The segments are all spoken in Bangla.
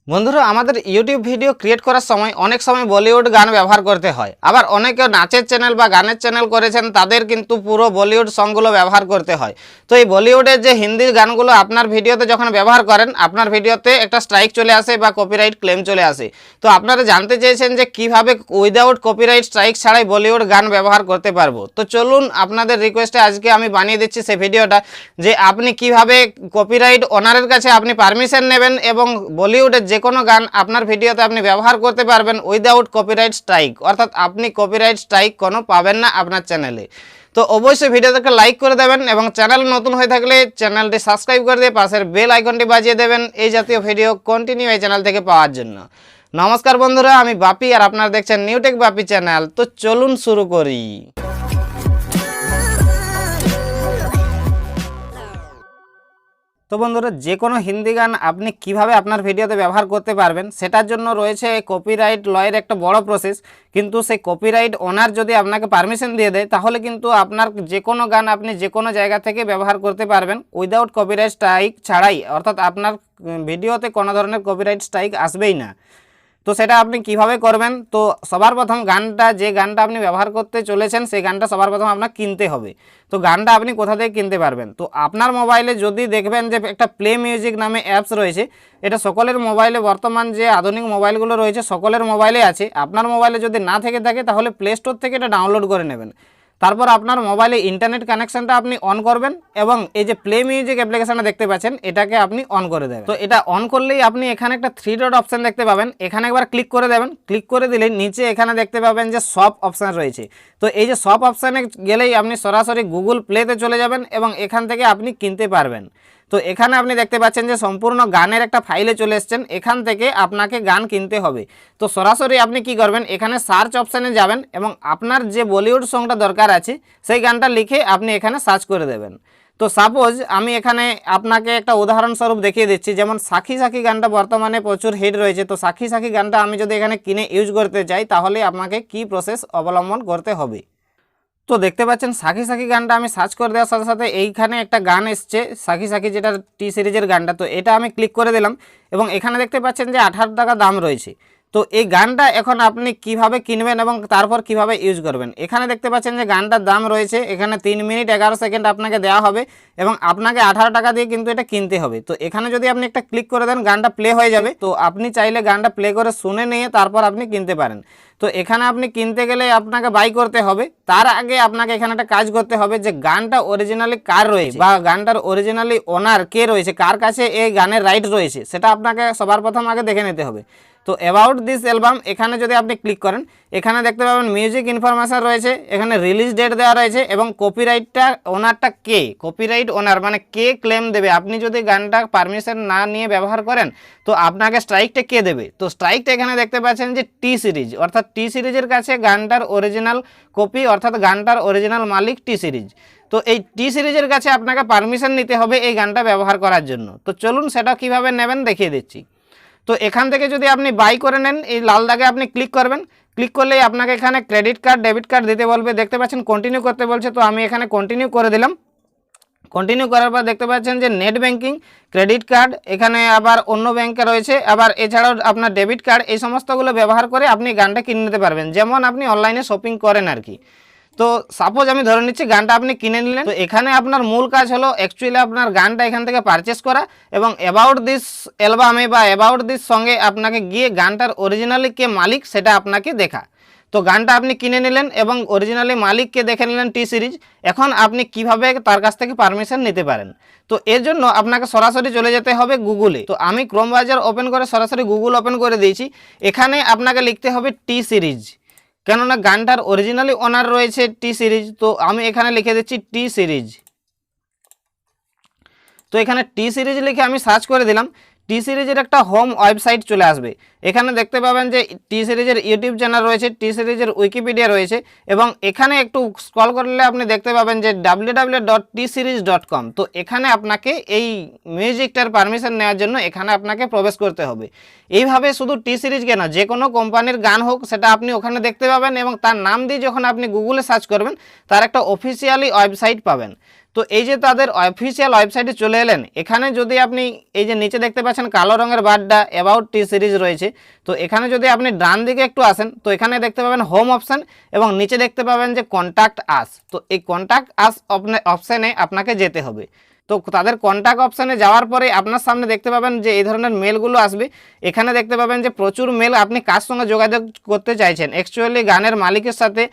বন্ধুরা আমাদের ইউটিউব ভিডিও ক্রিয়েট করার সময় অনেক সময় বলিউড গান ব্যবহার করতে হয়, আবার অনেকে নাচের চ্যানেল বা গানের চ্যানেল করেছেন তাদের কিন্তু পুরো বলিউড সংগুলো ব্যবহার করতে হয়। তো এই বলিউডের যে হিন্দি গানগুলো আপনার ভিডিওতে যখন ব্যবহার করেন আপনার ভিডিওতে একটা স্ট্রাইক চলে আসে বা কপিরাইট ক্লেম চলে আসে। তো আপনারা জানতে চেয়েছেন যে কিভাবে উইদাউট কপিরাইট স্ট্রাইক ছাড়াই বলিউড গান ব্যবহার করতে পারবো। তো চলুন আপনাদের রিকোয়েস্টে আজকে আমি বানিয়ে দিচ্ছি সেই ভিডিওটা, যে আপনি কিভাবে কপিরাইট ওনারের কাছে আপনি পারমিশন নেবেন এবং বলিউডের যে কোনো গান আপনার ভিডিওতে আপনি ব্যবহার করতে পারবেন উইদাউট কপিরাইট স্ট্রাইক, অর্থাৎ আপনি কপিরাইট স্ট্রাইক কোনো পাবেন না আপনার চ্যানেলে। তো অবশ্যই ভিডিওটাকে লাইক করে দেবেন এবং চ্যানেল নতুন হয়ে থাকলে চ্যানেলটি সাবস্ক্রাইব করে দিয়ে পাশের বেল আইকনটি বাজিয়ে দেবেন এই জাতীয় ভিডিও কন্টিনিউ এই চ্যানেল থেকে পাওয়ার জন্য। নমস্কার বন্ধুরা, আমি বাপি আর আপনারা দেখছেন নিউটেক বাপি চ্যানেল। তো চলুন শুরু করি। তো বন্ধুরা, যে কোনো হিন্দি গান আপনি কিভাবে আপনার ভিডিওতে ব্যবহার করতে পারবেন সেটার জন্য রয়েছে কপিরাইট লয়ের একটা বড় প্রসেস। কিন্তু সেই কপিরাইট ওনার যদি আপনাকে পারমিশন দিয়ে দেয় তাহলে কিন্তু আপনার যে কোনো গান আপনি যে কোনো জায়গা থেকে ব্যবহার করতে পারবেন উইদাউট কপিরাইট স্ট্রাইক ছাড়াই, অর্থাৎ আপনার ভিডিওতে কোনো ধরনের কপিরাইট স্ট্রাইক আসবেই না। তো সেটা আপনি কিভাবে করবেন? তো সবার প্রথম যে গানটা আপনি ব্যবহার করতে চলেছেন সেই গানটা সবার প্রথম আপনাকে কিনতে হবে। তো গানটা আপনি কোথা থেকে কিনতে পারবেন? তো আপনার মোবাইলে যদি দেখবেন যে একটা প্লে মিউজিক নামে অ্যাপস রয়েছে, এটা সকলের মোবাইলে, বর্তমান যে আধুনিক মোবাইলগুলো রয়েছে সকলের মোবাইলে আছে। আপনার মোবাইলে যদি না থেকে থাকে তাহলে প্লে স্টোর থেকে এটা ডাউনলোড করে নেবেন। তারপর আপনার মোবাইলে ইন্টারনেট কানেকশনটা আপনি অন করবেন এবং এই যে প্লে মিউজিক অ্যাপ্লিকেশনটা দেখতে পাচ্ছেন এটাকে আপনি অন করে দেবেন। তো এটা অন করলেই আপনি এখানে একটা 3 ডট অপশন দেখতে পাবেন, এখানে একবার ক্লিক করে দেবেন। ক্লিক করে দিলে নিচে এখানে দেখতে পাবেন যে শপ অপশান রয়েছে। তো এই যে শপ অপশানে গেলেই আপনি সরাসরি গুগল প্লেতে চলে যাবেন এবং এখান থেকে আপনি কিনতে পারবেন। তো এখানে আপনি দেখতে পাচ্ছেন যে সম্পূর্ণ গানের একটা ফাইলে চলে এসেছেন, এখান থেকে আপনাকে গান কিনতে হবে। তো সরাসরি আপনি কি করবেন, এখানে সার্চ অপশানে যাবেন এবং আপনার যে বলিউড সংটা দরকার আছে সেই গানটা লিখে আপনি এখানে সার্চ করে দেবেন। তো সাপোজ আমি এখানে আপনাকে একটা উদাহরণস্বরূপ দেখিয়ে দিচ্ছি, যেমন সাখী সাখী গানটা বর্তমানে প্রচুর হিট রয়েছে। তো সাখী সাখী গানটা আমি যদি এখানে কিনে ইউজ করতে চাই তাহলে আপনাকে কি প্রসেস অবলম্বন করতে হবে। তো দেখতে পাচ্ছেন সাখী সাখী গানটা আমি সার্চ করে দেওয়ার সাথে সাথে এইখানে একটা গান এসছে সাখী সাখী, যেটা টি সিরিজের গানটা। তো এটা আমি ক্লিক করে দিলাম এবং এখানে দেখতে পাচ্ছেন যে 18 টাকা দাম রয়েছে। তো এই গানটা এখন আপনি কিভাবে কিনবেন এবং তারপর কিভাবে ইউজ করবেন, এখানে দেখতে পাচ্ছেন যে গানটার দাম রয়েছে এখানে 3 মিনিট 11 সেকেন্ড আপনাকে দেওয়া হবে এবং আপনাকে 18 টাকা দিয়ে কিন্তু এটা কিনতে হবে। তো এখানে যদি আপনি একটা ক্লিক করে দেন গানটা প্লে হয়ে যাবে। তো আপনি চাইলে গানটা প্লে করে শুনে নিয়ে তারপর আপনি কিনতে পারেন। তো এখানে আপনি কিনতে গেলে আপনাকে বাই করতে হবে, তার আগে আপনাকে এখানে একটা কাজ করতে হবে যে গানটা অরিজিনালি কার রয়েছে বা গানটার অরিজিনালি ওনার কে রয়েছে, কার কাছে এই গানের রাইট রয়েছে সেটা আপনাকে সবার প্রথম আগে দেখে নিতে হবে। তো অ্যাবাউট দিস অ্যালবাম এখানে যদি আপনি ক্লিক করেন এখানে দেখতে পাবেন মিউজিক ইনফরমেশন রয়েছে, এখানে রিলিজ ডেট দেওয়া রয়েছে এবং কপিরাইটটা ওনারটা কে, কপিরাইট ওনার মানে কে ক্লেম দেবে। আপনি যদি গানটা পারমিশন না নিয়ে ব্যবহার করেন তো আপনাকে স্ট্রাইকটা কে দেবে। তো স্ট্রাইকটা এখানে দেখতে পাচ্ছেন যে টি সিরিজ, অর্থাৎ টি সিরিজের কাছে গানটার অরিজিনাল কপি, অর্থাৎ গানটার অরিজিনাল মালিক টি সিরিজ। তো এই টি সিরিজের কাছে আপনাকে পারমিশন নিতে হবে এই গানটা ব্যবহার করার জন্য। তো চলুন সেটা কিভাবে নেবেন দেখিয়ে দিচ্ছি। তো এখান থেকে যদি আপনি বাই করে নেন এই লাল দাগে আপনি ক্লিক করবেন, ক্লিক করলেই আপনাকে এখানে ক্রেডিট কার্ড ডেবিট কার্ড দিতে বলবে, দেখতে পাচ্ছেন কন্টিনিউ করতে বলছে। তো আমি এখানে কন্টিনিউ করে দিলাম। কন্টিনিউ করার পর দেখতে পাচ্ছেন যে নেট ব্যাঙ্কিং, ক্রেডিট কার্ড, এখানে আবার অন্য ব্যাঙ্কে রয়েছে, আবার এছাড়াও আপনার ডেবিট কার্ড, এই সমস্তগুলো ব্যবহার করে আপনি গানটা কিনে নিতে পারবেন, যেমন আপনি অনলাইনে শপিং করেন আর কি। তো সাপোজ আমি ধরে নিচ্ছি গানটা আপনি কিনে নিলেন। তো এখানে আপনার মূল কাজ হলো অ্যাকচুয়ালি আপনার গানটা এখান থেকে পারচেস করা এবং অ্যাবাউট দিস অ্যালবামে বা অ্যাবাউট দিস সঙ্গে আপনাকে গিয়ে গানটার অরিজিনালি কে মালিক সেটা আপনাকে দেখা। তো গানটা আপনি কিনে নিলেন এবং অরিজিনালি মালিককে দেখে নিলেন টি সিরিজ। এখন আপনি কিভাবে তার কাছ থেকে পারমিশন নিতে পারেন, তো এর জন্য আপনাকে সরাসরি চলে যেতে হবে গুগলে। তো আমি ক্রোম ব্রাউজার ওপেন করে সরাসরি গুগল ওপেন করে দিয়েছি। এখানে আপনাকে লিখতে হবে টি সিরিজ, কেননা গানটার অরিজিনালি ওনার রয়েছে টি সিরিজ। তো আমি এখানে লিখে দিচ্ছি টি সিরিজ। তো এখানে টি সিরিজ লিখে আমি সার্চ করে দিলাম। টি সিরিজের একটা হোম ওয়েবসাইট চলে আসবে, এখানে দেখতে পাবেন যে টি সিরিজের ইউটিউব চ্যানেল রয়েছে, টি সিরিজের উইকিপিডিয়া রয়েছে এবং এখানে একটু স্ক্রল করলে আপনি দেখতে পাবেন যে www.tseries.com। তো এখানে আপনাকে এই মিউজিকটার পারমিশন নেওয়ার জন্য এখানে আপনাকে প্রবেশ করতে হবে। এইভাবে শুধু টি সিরিজ কেন, যে কোনো কোম্পানির গান হোক সেটা আপনি ওখানে দেখতে পাবেন এবং তার নাম দিয়ে যখন আপনি গুগলে সার্চ করবেন তার একটা অফিসিয়ালি ওয়েবসাইট পাবেন। তো এই যে তাদের অফিসিয়াল ওয়েবসাইটে চলে এলেন, এখানে যদি আপনি এই যে নিচে দেখতে পাচ্ছেন কালো রঙের বারটা অ্যাবাউট টি সিরিজ রয়েছে, তো এখানে যদি আপনি ডান দিকে একটু আসেন তো এখানে দেখতে পাবেন হোম অপশান এবং নিচে দেখতে পাবেন যে কন্ট্যাক্ট আস। তো এই কন্ট্যাক্ট আস অপশানে আপনাকে যেতে হবে। তো তাদের কন্ট্যাক্ট অপশানে যাওয়ার পরে আপনার সামনে দেখতে পাবেন যে এই ধরনের মেলগুলো আসবে। এখানে দেখতে পাবেন যে প্রচুর মেল, আপনি কার সঙ্গে যোগাযোগ করতে চাইছেন, অ্যাকচুয়ালি গানের মালিকের সাথে,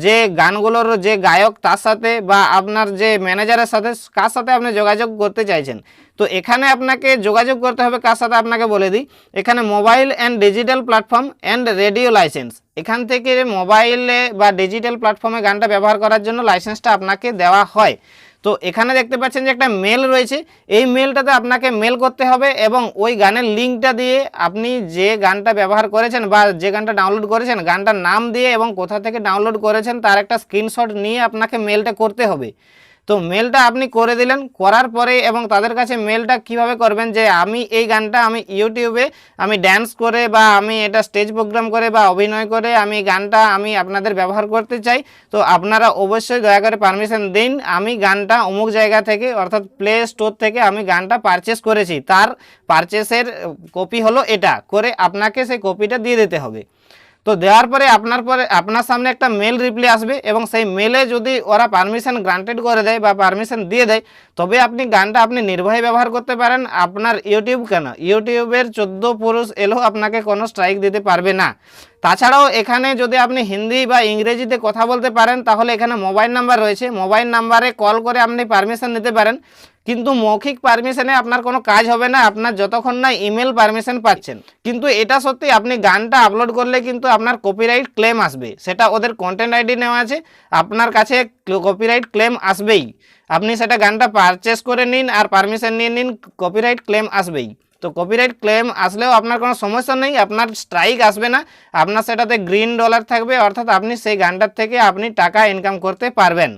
যে গানগুলোর যে গায়ক তার সাথে, বা আপনার যে ম্যানেজারের সাথে, কার সাথে আপনি যোগাযোগ করতে চাইছেন। তো এখানে আপনাকে যোগাযোগ করতে হবে কার সাথে আপনাকে বলে দিই, এখানে mobile and digital platform and radio licence, এখান থেকে মোবাইলে বা ডিজিটাল প্ল্যাটফর্মে গানটা ব্যবহার করার জন্য লাইসেন্সটা আপনাকে দেওয়া হয়। তো এখানে দেখতে পাচ্ছেন যে একটা মেল রয়েছে, এই মেলটাতে আপনাকে মেল করতে হবে এবং ওই গানের লিঙ্কটা দিয়ে আপনি যে গানটা ব্যবহার করেছেন বা যে গানটা ডাউনলোড করেছেন, গানটার নাম দিয়ে এবং কোথা থেকে ডাউনলোড করেছেন তার একটা স্ক্রিনশট নিয়ে আপনাকে মেলটা করতে হবে। তো মেলটা আপনি করে দিলেন, করার পরে এবং তাদের কাছে মেলটা কিভাবে করবেন যে আমি এই গানটা আমি ইউটিউবে আমি ড্যান্স করে বা আমি এটা স্টেজ প্রোগ্রাম করে বা অভিনয় করে আমি গানটা আমি আপনাদের ব্যবহার করতে চাই, তো আপনারা অবশ্যই দয়া করে পারমিশন দিন, আমি গানটা অমুক জায়গা থেকে অর্থাৎ প্লে স্টোর থেকে আমি গানটা পারচেস করেছি, তার পারচেসের কপি হলো এটা, করে আপনাকে সেই কপিটা দিয়ে দিতে হবে। তো দেওয়ার পরে আপনার সামনে একটা মেল রিপ্লাই আসবে এবং সেই মেলে যদি ওরা পারমিশন গ্রান্টেড করে দেয় বা পারমিশন দিয়ে দেয়, তবে আপনি গানটা আপনি নির্ভয়ে ব্যবহার করতে পারেন। আপনার ইউটিউব কেন, ইউটিউবের 14 পুরুষ এলেও আপনাকে কোনো স্ট্রাইক দিতে পারবে না। তাছাড়াও এখানে যদি আপনি হিন্দি বা ইংরেজিতে কথা বলতে পারেন তাহলে এখানে মোবাইল নাম্বার রয়েছে, মোবাইল নাম্বারে কল করে আপনি পারমিশন নিতে পারেন, কিন্তু মৌখিক পারমিশনে আপনার কোনো কাজ হবে না আপনার যতক্ষণ না ইমেল পারমিশন পাচ্ছেন। কিন্তু এটা সত্যি, আপনি গানটা আপলোড করলে কিন্তু আপনার কপিরাইট ক্লেম আসবে, সেটা ওদের কন্টেন্ট আইডি নেওয়া আছে, আপনার কাছে কপিরাইট ক্লেম আসবেই। আপনি সেটা গানটা পারচেস করে নিন আর পারমিশন নিয়ে নিন, কপিরাইট ক্লেম আসবেই। তো কপিরাইট ক্লেম আসলেও আপনার কোনো সমস্যা নেই, আপনার স্ট্রাইক আসবে না, আপনার সেটাতে গ্রিন ডলার থাকবে, অর্থাৎ আপনি সেই গানটার থেকে আপনি টাকা ইনকাম করতে পারবেন।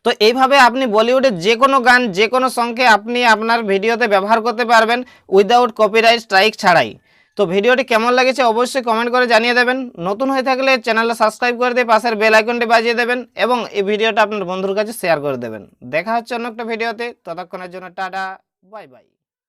তো এইভাবে আপনি বলিউডের যে কোনো গান যে কোনো সংকে আপনি আপনার ভিডিওতে ব্যবহার করতে পারবেন উইদাউট কপিরাইট স্ট্রাইক ছাড়াই। তো ভিডিওটি কেমন লেগেছে অবশ্যই কমেন্ট করে জানিয়ে দেবেন, নতুন হয়ে থাকলে চ্যানেলটা সাবস্ক্রাইব করে দিয়ে পাশের বেল আইকনটি বাজিয়ে দেবেন এবং এই ভিডিওটা আপনার বন্ধুর কাছে শেয়ার করে দেবেন। দেখা হচ্ছে অন্য একটা ভিডিওতে, ততক্ষণের জন্য টাটা, বাই বাই।